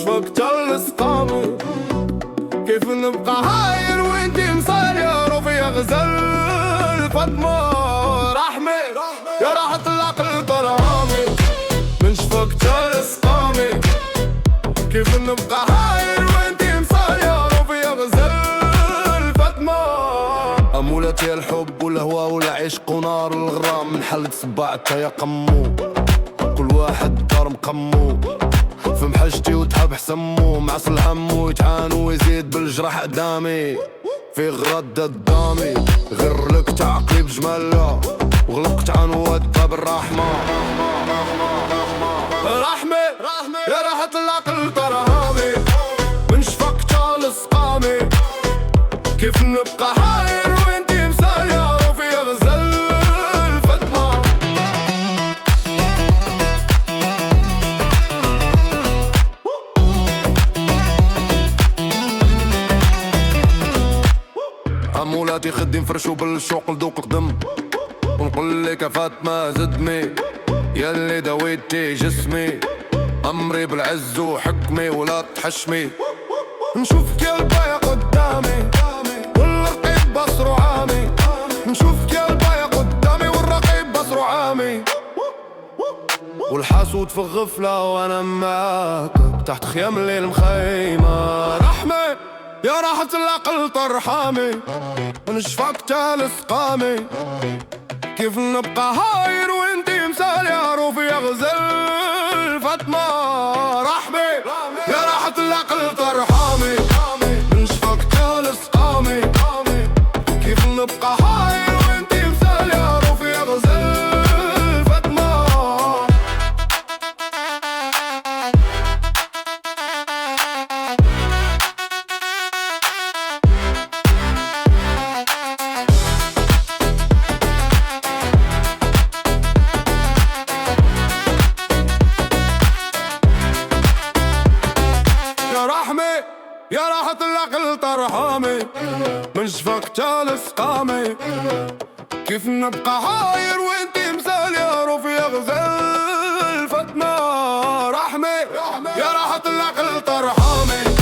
فقت الاسقامي. كيف نبقى هاير وانتي مصاير وفي غزل فاطمة رحمة يا راحة العقل طرامي. من فقت الاسقامي. كيف نبقى هاير وانتي مصاير وفي غزل فاطمة. أمولتي الحب والهوى والعشق ونار الغرام من حلة صباعتها يا قمو. كل واحد دار مقمو في محجتي وتحب حسمو. معصر الهم ويتعان ويزيد بالجرح قدامي في غرد الدامي. غير لك تعقلي بجمالها وغلقت عن ودها بالرحمة. رحمة يا راحة العقل طرامي. من شفقت الاسقامي. كيف نبقى هاير وانتي مساير وفي غزل فاطمة. عمولاتي خدي نفرشو بالشوق لذوق القدم ونقول لك يا فاطمة زدمي ياللي دويتي جسمي. أمري بالعز وحكمي ولا تحشمي. نشوفك يا البايا قدامي والرقيب بصرو عامي. نشوفك يا البايا قدامي والرقيب بصرو عامي. والحاسود في الغفلة وانا معاك تحت خيام الليل مخيمة. رحمة يا راحة العقل طرحامي. نشفقت الاسقامي. كيف نبقى هاير وانتي مسالي روفي غزل فاطمة. رحمة يا راحة العقل طرحامي. نشفقت الاسقامي. كيف نبقى هاير وانتي مسالي روفي غزل فاطمة. يا راحة العقل طرحامي. من شفقت الاسقامي. كيف نبقى هاير وانتي مسالي روفي غزل فاطمة. رحمة يا راحة العقل طرحامي.